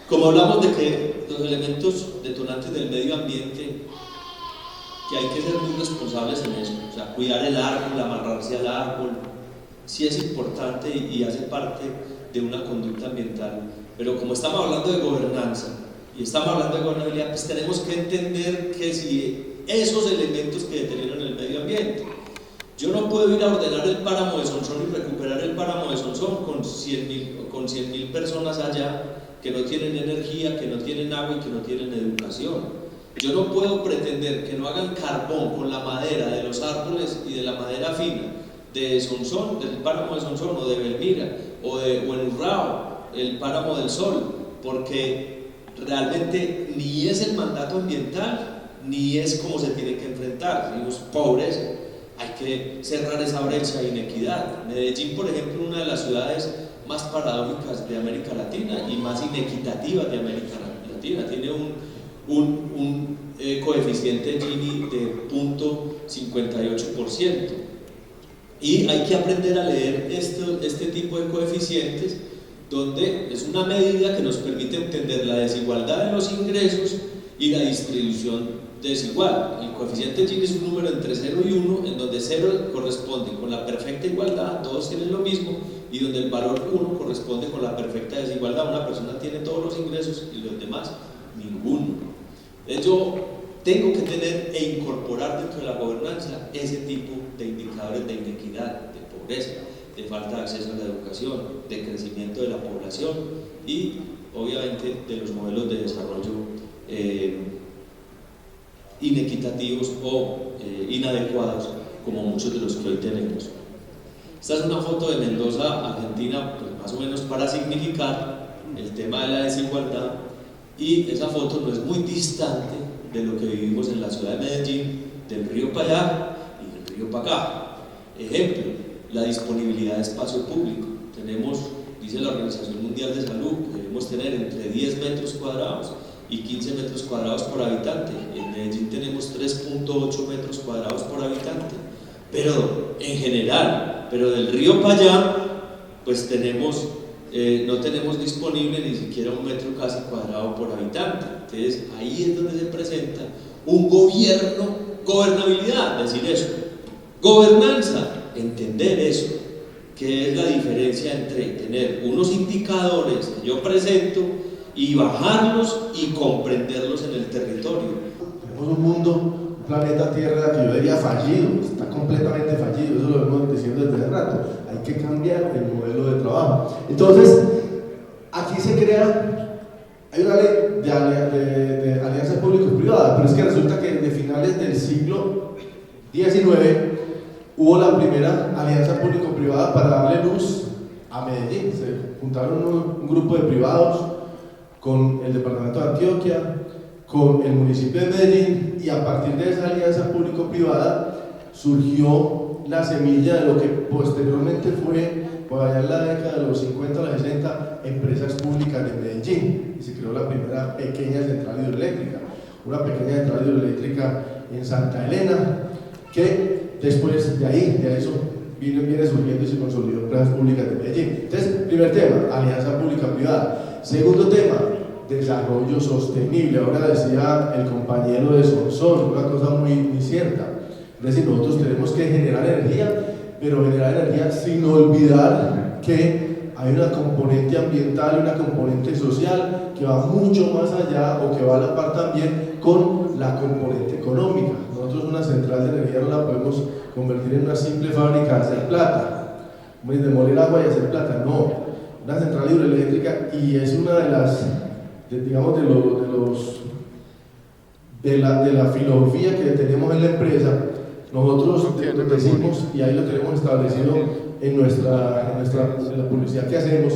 Speaker 14: Como hablamos de que los elementos detonantes del medio ambiente, que hay que ser muy responsables en eso, o sea, cuidar el árbol, amarrarse al árbol, sí es importante y hace parte de una conducta ambiental, pero como estamos hablando de gobernanza y estamos hablando de gobernabilidad, pues tenemos que entender que si esos elementos que deterioran el medio ambiente, yo no puedo ir a ordenar el páramo de Sonsón y recuperar el páramo de Sonsón con 100.000 personas allá que no tienen energía, que no tienen agua y que no tienen educación. Yo no puedo pretender que no hagan carbón con la madera de los árboles y de la madera fina de Sonsón, del páramo de Sonsón o de Belmira o en Urrao, el páramo del Sol, porque realmente ni es el mandato ambiental ni es como se tiene que enfrentar. Digamos, pobreza, hay que cerrar esa brecha de inequidad. Medellín, por ejemplo, una de las ciudades más paradójicas de América Latina y más inequitativas de América Latina, tiene un coeficiente Gini de 0.58%, y hay que aprender a leer este tipo de coeficientes, donde es una medida que nos permite entender la desigualdad de los ingresos y la distribución desigual. El coeficiente Gini es un número entre 0 y 1, en donde 0 corresponde con la perfecta igualdad, todos tienen lo mismo, y donde el valor 1 corresponde con la perfecta desigualdad, una persona tiene todos los ingresos y los demás ninguno. Entonces yo tengo que tener e incorporar dentro de la gobernanza ese tipo de indicadores de inequidad, de pobreza, de falta de acceso a la educación, de crecimiento de la población y obviamente de los modelos de desarrollo inequitativos o inadecuados como muchos de los que hoy tenemos. Esta es una foto de Mendoza, Argentina, pues más o menos para significar el tema de la desigualdad, y esa foto no es muy distante de lo que vivimos en la ciudad de Medellín, del río para allá y del río para acá. Ejemplo, la disponibilidad de espacio público. Tenemos, dice la Organización Mundial de Salud, que debemos tener entre 10 metros cuadrados y 15 metros cuadrados por habitante. En Medellín tenemos 3.8 metros cuadrados por habitante, pero en general, pero del río para allá, pues no tenemos disponible ni siquiera 1 metro casi cuadrado por habitante. Entonces ahí es donde se presenta un gobernabilidad, decir eso, gobernanza, entender eso, que es la diferencia entre tener unos indicadores que yo presento y bajarlos y comprenderlos en el territorio.
Speaker 15: Tenemos un mundo, un planeta Tierra que yo diría fallido, está completamente fallido, eso lo venimos diciendo desde hace rato. Hay que cambiar el modelo de trabajo. Entonces, aquí se crea, hay una ley de alianzas público-privadas, pero es que resulta que de finales del siglo XIX hubo la primera alianza público-privada para darle luz a Medellín. Se juntaron un grupo de privados con el departamento de Antioquia, con el municipio de Medellín, y a partir de esa alianza público-privada surgió la semilla de lo que posteriormente fue, por allá en la década de los 50 o los 60, empresas públicas de Medellín, y se creó la primera pequeña central hidroeléctrica, una pequeña central hidroeléctrica en Santa Elena, que después de eso viene surgiendo y se consolidó empresas públicas de Medellín. Entonces, primer tema, alianza pública-privada. Segundo tema, desarrollo sostenible. Ahora decía el compañero de Sonsón una cosa muy cierta, es decir, nosotros tenemos que generar energía, pero generar energía sin olvidar que hay una componente ambiental y una componente social que va mucho más allá, o que va a la par también con la componente económica. Nosotros una central de energía no la podemos convertir en una simple fábrica de hacer plata, de moler agua y hacer plata, no. Una central hidroeléctrica, y es una de las, digamos, de la filosofía que tenemos en la empresa. Nosotros decimos, y ahí lo tenemos establecido en la publicidad que hacemos,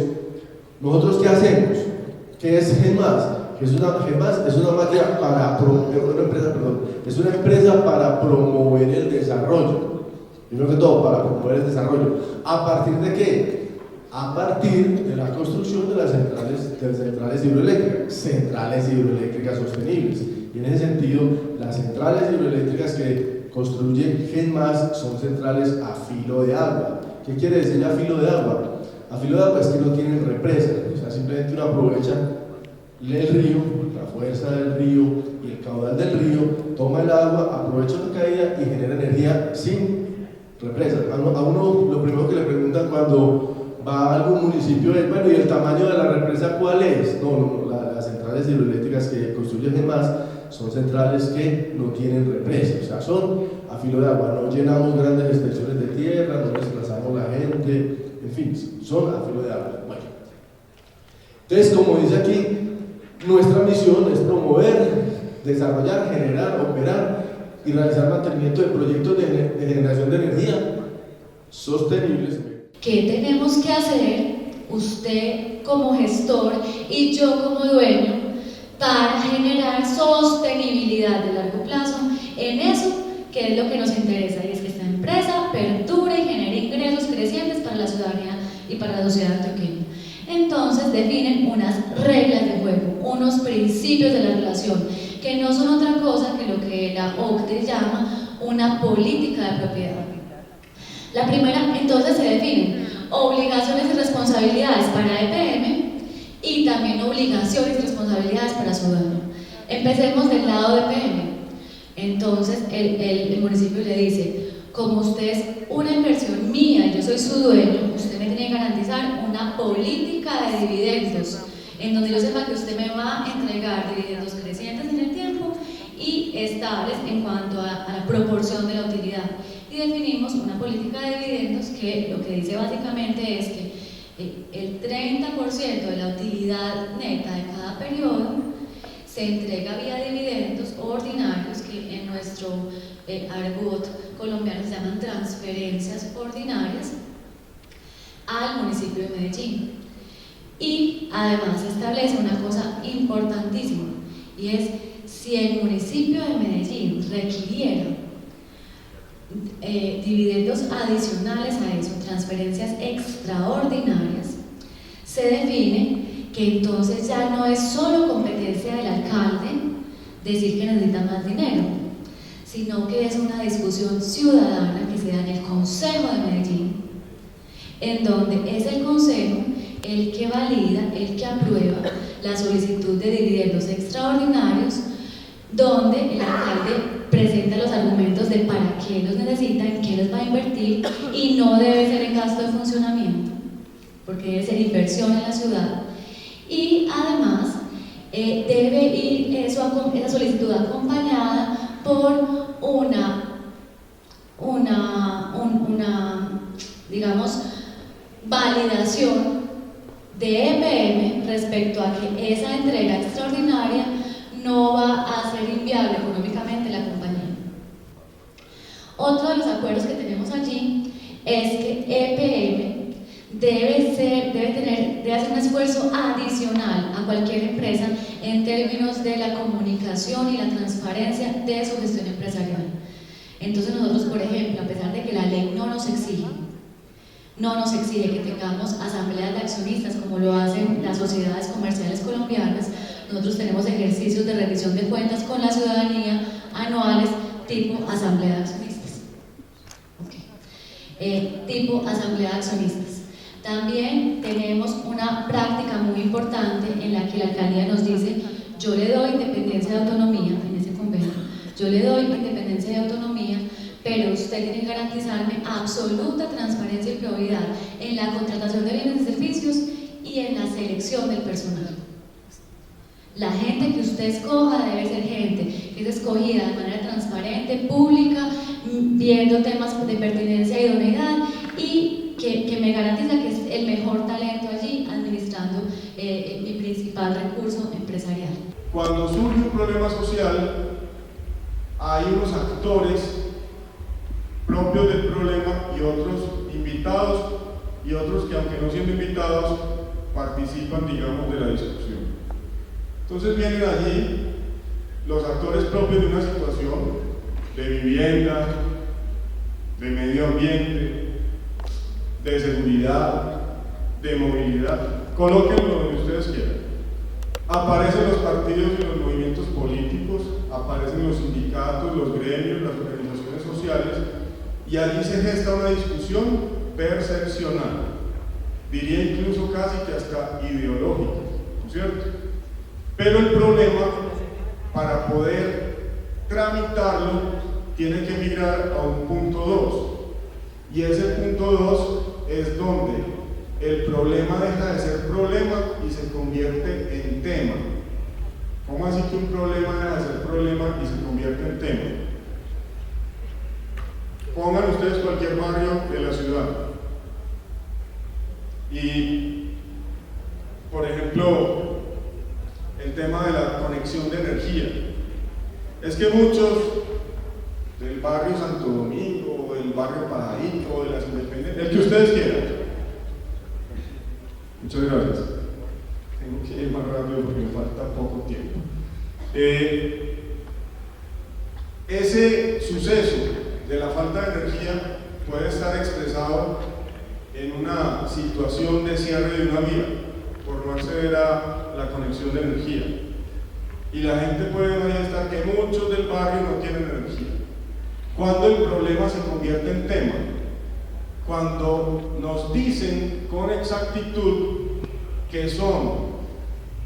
Speaker 15: nosotros ¿qué hacemos? ¿Qué es GEMAS? GEMAS es una máquina para es una empresa para promover el desarrollo, primero que todo para promover el desarrollo. ¿A partir de qué? A partir de la construcción de las centrales hidroeléctricas, centrales hidroeléctricas sostenibles. Y en ese sentido, las centrales hidroeléctricas que construye GEMAS son centrales a filo de agua. ¿Qué quiere decir a filo de agua? A filo de agua es que no tienen represa, o sea, simplemente uno aprovecha el río, la fuerza del río y el caudal del río, toma el agua, aprovecha la caída y genera energía sin represa. A uno lo primero que le preguntan cuando va a algún municipio es, bueno, ¿y el tamaño de la represa cuál es? No, las centrales hidroeléctricas que construyen GEMAS son centrales que no tienen represa, o sea, son a filo de agua, no llenamos grandes extensiones de tierra, no desplazamos la gente, en fin, son a filo de agua. Bueno. Entonces, como dice aquí, nuestra misión es promover, desarrollar, generar, operar y realizar mantenimiento de proyectos de generación de energía sostenibles.
Speaker 11: ¿Qué tenemos que hacer, usted como gestor y yo como dueño, para generar sostenibilidad de largo plazo en eso que es lo que nos interesa, y es que esta empresa perdure y genere ingresos crecientes para la ciudadanía y para la sociedad antioqueña? Entonces definen unas reglas de juego, unos principios de la relación, que no son otra cosa que lo que la OCDE llama una política de propiedad. La primera, entonces, se definen obligaciones y responsabilidades para EPM y también obligaciones y responsabilidades para su dueño. Empecemos del lado de EPM. Entonces el municipio le dice, como usted es una inversión mía y yo soy su dueño, usted me tiene que garantizar una política de dividendos en donde yo sepa que usted me va a entregar dividendos crecientes en el tiempo y estables en cuanto a la proporción de la utilidad. Y definimos una política de dividendos que lo que dice básicamente es que el 30% de la utilidad neta de cada periodo se entrega vía dividendos ordinarios, que en nuestro argot colombiano se llaman transferencias ordinarias, al municipio de Medellín. Y además se establece una cosa importantísima, y es si el municipio de Medellín requiriera dividendos adicionales a eso, transferencias extraordinarias, se define que entonces ya no es solo competencia del alcalde decir que necesita más dinero, sino que es una discusión ciudadana que se da en el Consejo de Medellín, en donde es el Consejo el que valida, el que aprueba la solicitud de dividendos extraordinarios, donde el alcalde presenta los argumentos de para qué los necesita, en qué los va a invertir, y no debe ser en gasto de funcionamiento, porque debe ser inversión en la ciudad. Y además debe ir esa solicitud acompañada por digamos, validación de EPM respecto a que esa entrega extraordinaria no va a ser inviable económicamente la compañía. Otro de los acuerdos que tenemos allí es que EPM debe hacer un esfuerzo adicional a cualquier empresa en términos de la comunicación y la transparencia de su gestión empresarial. Entonces nosotros, por ejemplo, a pesar de que la ley no nos exige que tengamos asambleas de accionistas como lo hacen las sociedades comerciales colombianas, nosotros tenemos ejercicios de rendición de cuentas con la ciudadanía anuales tipo asamblea de accionistas. Tipo asamblea de accionistas. También tenemos una práctica muy importante en la que la alcaldía nos dice: yo le doy independencia de autonomía en ese convenio, yo le doy independencia de autonomía, pero usted tiene que garantizarme absoluta transparencia y probidad en la contratación de bienes y servicios y en la selección del personal. La gente que usted escoja debe ser gente que es escogida de manera transparente, pública, viendo temas de pertinencia e idoneidad, y que me garantiza que es el mejor talento allí administrando mi principal recurso empresarial.
Speaker 2: Cuando surge un problema social, hay unos actores propios del problema y otros invitados, y otros que, aunque no siendo invitados, participan, digamos, de la discusión. Entonces vienen allí los actores propios de una situación de vivienda, de medio ambiente, de seguridad, de movilidad. Colóquenlo donde ustedes quieran. Aparecen los partidos y los movimientos políticos, aparecen los sindicatos, los gremios, las organizaciones sociales, y allí se gesta una discusión percepcional, diría incluso casi que hasta ideológica, ¿no es cierto? Pero el problema, para poder tramitarlo, tiene que migrar a un punto 2, y ese punto 2 es donde el problema deja de ser problema y se convierte en tema. ¿Cómo así que un problema deja de ser problema y se convierte en tema? Pongan ustedes cualquier barrio de la ciudad y, por ejemplo, el tema de la conexión de energía. Es que muchos del barrio Santo Domingo, o del barrio Paraíso, o de las Independencias, el que ustedes quieran. Muchas gracias. Tengo que ir más rápido porque me falta poco tiempo. Ese suceso de la falta de energía puede estar expresado en una situación de cierre de una vía por no acceder a la conexión de energía, y la gente puede manifestar que muchos del barrio no tienen energía. Cuando el problema se convierte en tema, cuando nos dicen con exactitud que son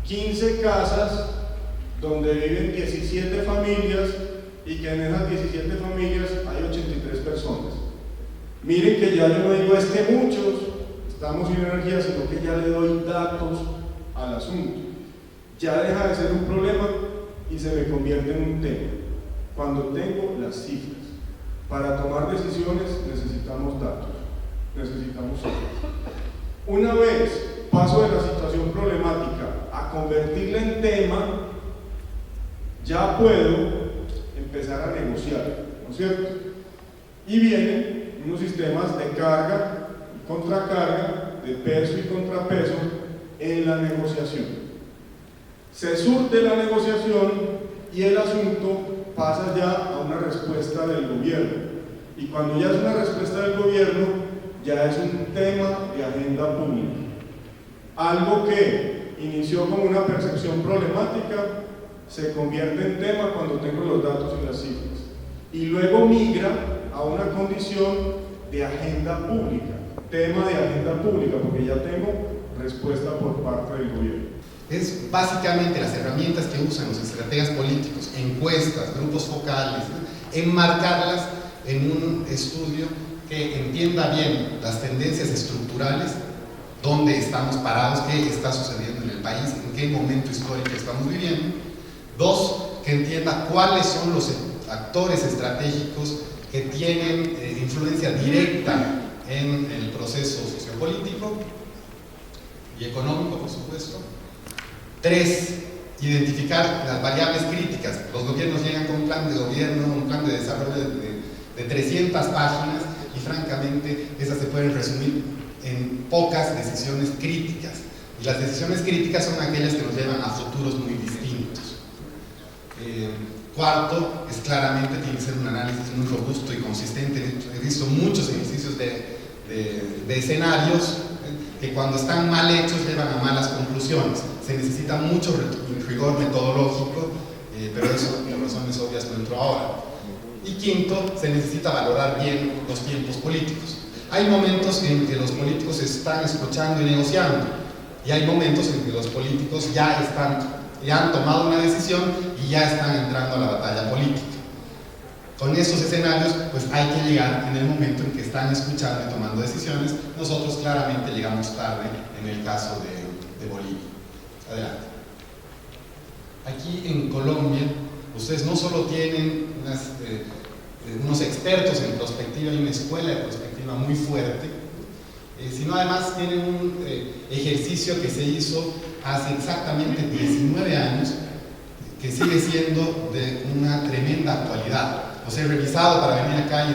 Speaker 2: 15 casas donde viven 17 familias y que en esas 17 familias hay 83 personas. Miren que ya yo no digo que muchos estamos sin energía, sino que ya le doy datos al asunto. Ya deja de ser un problema y se me convierte en un tema. Cuando tengo las cifras. Para tomar decisiones necesitamos datos, necesitamos cifras. Una vez paso de la situación problemática a convertirla en tema, ya puedo empezar a negociar, ¿no es cierto? Y vienen unos sistemas de carga y contracarga, de peso y contrapeso en la negociación. Se surte la negociación y el asunto pasa ya a una respuesta del gobierno. Y cuando ya es una respuesta del gobierno, ya es un tema de agenda pública. Algo que inició como una percepción problemática se convierte en tema cuando tengo los datos y las cifras. Y luego migra a una condición de agenda pública, tema de agenda pública, porque ya tengo respuesta por parte del gobierno.
Speaker 16: Es básicamente las herramientas que usan los estrategas políticos, encuestas, grupos focales, enmarcarlas en un estudio que entienda bien las tendencias estructurales, dónde estamos parados, qué está sucediendo en el país, en qué momento histórico estamos viviendo. Dos, que entienda cuáles son los actores estratégicos que tienen influencia directa en el proceso sociopolítico y económico, por supuesto. Tres, identificar las variables críticas. Los gobiernos llegan con un plan de gobierno, un plan de desarrollo de 300 páginas y francamente esas se pueden resumir en pocas decisiones críticas. Y las decisiones críticas son aquellas que nos llevan a futuros muy distintos. Cuarto, es claramente tiene que ser un análisis muy robusto y consistente. He visto muchos ejercicios de escenarios que cuando están mal hechos llevan a malas conclusiones. Se necesita mucho rigor metodológico, pero eso por razones obvias no entro ahora. Y quinto, se necesita valorar bien los tiempos políticos. Hay momentos en que los políticos están escuchando y negociando, y hay momentos en que los políticos ya han tomado una decisión y ya están entrando a la batalla política. Con estos escenarios, pues hay que llegar en el momento en que están escuchando y tomando decisiones. Nosotros claramente llegamos tarde en el caso de Bolivia. Adelante. Aquí en Colombia, ustedes no solo tienen unos expertos en prospectiva y una escuela de prospectiva muy fuerte, sino además tienen un ejercicio que se hizo hace exactamente 19 años, que sigue siendo de una tremenda actualidad. Los he revisado para venir acá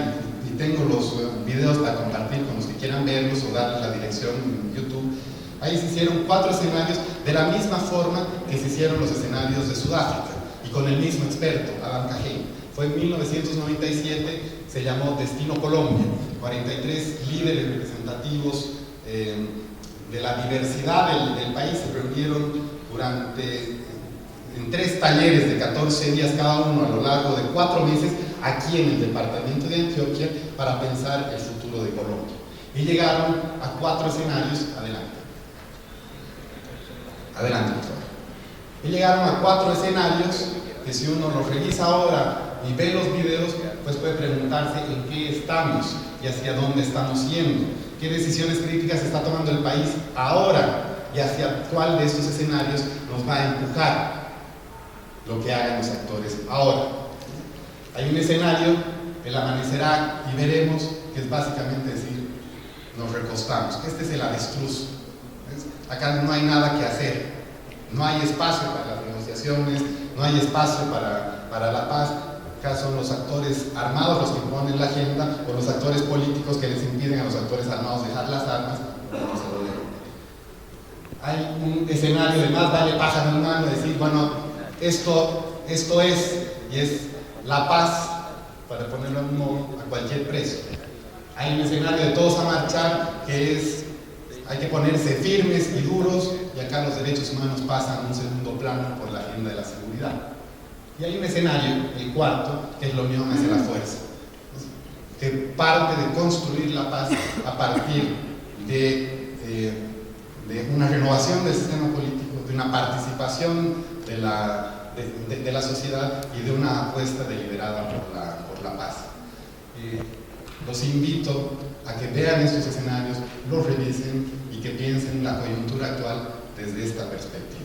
Speaker 16: y tengo los videos para compartir con los que quieran verlos o darles la dirección en YouTube. Ahí se hicieron 4 escenarios de la misma forma que se hicieron los escenarios de Sudáfrica y con el mismo experto, Adam Cajén. Fue en 1997, se llamó Destino Colombia. 43 líderes representativos de la diversidad del país se reunieron en 3 talleres de 14 días cada uno a lo largo de 4 meses aquí en el departamento de Antioquia para pensar el futuro de Colombia. Y llegaron a 4 escenarios, adelante por favor. Y llegaron a 4 escenarios que si uno los revisa ahora y ve los videos, pues puede preguntarse en qué estamos y hacia dónde estamos yendo, qué decisiones críticas está tomando el país ahora y hacia cuál de estos escenarios nos va a empujar lo que hagan los actores ahora. Hay un escenario, el amanecerá y veremos, que es básicamente decir, nos recostamos. Este es el avestruz. ¿Ves? Acá no hay nada que hacer, no hay espacio para las negociaciones, no hay espacio para la paz. Acá son los actores armados los que ponen la agenda, o los actores políticos que les impiden a los actores armados dejar las armas. Hay un escenario de más vale pájaro en mano, decir, bueno, esto es, y es la paz, para ponerlo en un modo, a cualquier precio. Hay un escenario de todos a marchar, que es, hay que ponerse firmes y duros, y acá los derechos humanos pasan a un segundo plano por la agenda de la seguridad. Y hay un escenario, el cuarto, que es la unión hacia la fuerza, que parte de construir la paz a partir de una renovación del sistema político, de una participación de la sociedad y de una apuesta deliberada por la paz. Los invito a que vean estos escenarios, los revisen y que piensen la coyuntura actual desde esta perspectiva.